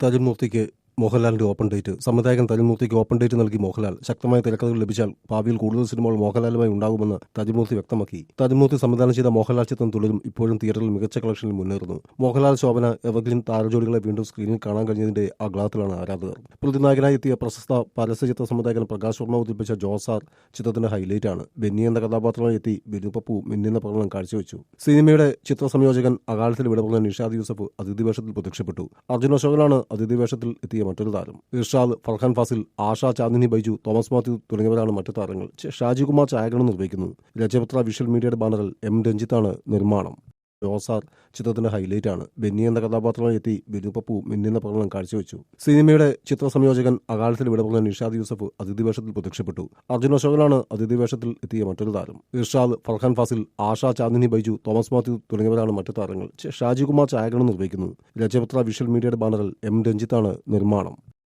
തരുൺമൂർത്തിക്ക് മോഹൻലാലിന്റെ open date. സംവിധായകൻ തരുൺമൂർത്തിക്ക് open date നൽകി മോഹൻലാൽ. ശക്തമായ തിരക്കഥകൾ ലഭിച്ചാൽ ഭാവിയിൽ കൂടുതൽ സിനിമകൾ മോഹൻലാലുമായി ഉണ്ടാകുമെന്ന് തരുൺമൂർത്തി വ്യക്തമാക്കി. തരുൺമൂർത്തി സംവിധാനം ചെയ്ത മോഹൻലാൽ ചിത്രം തുടരും ഇപ്പോഴും തിയേറ്ററിൽ മികച്ച കളക്ഷനിൽ മുന്നേറുന്നു. മോഹൻലാൽ ശോഭന എവർഗ്രീൻ താരജോഡികളെ വീണ്ടും സ്ക്രീനിൽ കാണാൻ കഴിഞ്ഞതിന്റെ ആഹ്ലാദത്തിലാണ് ആരാധകർ. പ്രതിനായകനായി എത്തിയ പ്രശസ്ത പരസ്യചിത്ര സംവിധായകൻ പ്രകാശ് വർമ്മ അവതരിപ്പിച്ച ജോസാർ ചിത്രത്തിന്റെ ഹൈലൈറ്റാണ്. ബെന്നി എന്ന കഥാപാത്രമായി എത്തി ബിനു പപ്പു മിന്നുന്ന പ്രകടനം കാഴ്ചവെച്ചു. സിനിമയുടെ ചിത്ര സംയോജകൻ അകാലത്തിൽ വിടപറഞ്ഞ നിഷാദ് യൂസഫ് അതിഥി വേഷത്തിൽ പ്രത്യക്ഷപ്പെട്ടു. അർജുൻ അശോകനാണ് അതിഥി വേഷത്തിൽ എത്തിയ മറ്റൊരു താരം. ഇർഷാദ്, ഫർഹാൻ ഫാസിൽ, ആശ, ചാന്ദിനി ബൈജു, തോമസ് മാത്യു തുടങ്ങിയവരാണ് മറ്റു താരങ്ങൾ. ഷാജികുമാർ ഛായാഗ്രഹണം നിർവഹിക്കുന്നു. രജപുത്ര വിഷ്വൽ മീഡിയയുടെ ബാനറിൽ എം രഞ്ജിത്താണ് നിർമ്മാണം. ജോസാർ ചിത്രത്തിന്റെ ഹൈലൈറ്റാണ്. ബെന്നി എന്ന കഥാപാത്രമായി എത്തി ബിനു പപ്പു മിന്നുന്ന പ്രകടനം കാഴ്ചവെച്ചു. സിനിമയുടെ ചിത്ര സംയോജകൻ അകാലത്തിൽ വിടപറഞ്ഞ നിഷാദ് യൂസഫ് അതിഥി വേഷത്തിൽ പ്രത്യക്ഷപ്പെട്ടു. അർജുൻ അശോകനാണ് അതിഥി വേഷത്തിൽ എത്തിയ മറ്റൊരു താരം. ഇർഷാദ്, ഫർഹാൻ ഫാസിൽ, ആശ, ചാന്ദിനി ബൈജു, തോമസ് മാത്യു തുടങ്ങിയവരാണ് മറ്റു താരങ്ങൾ. ഷാജികുമാർ ഛായാഗ്രഹണം നിർവഹിക്കുന്നു. രജപുത്ര വിഷ്വൽ മീഡിയയുടെ ബാനറിൽ എം രഞ്ജിത്താണ് നിർമ്മാണം.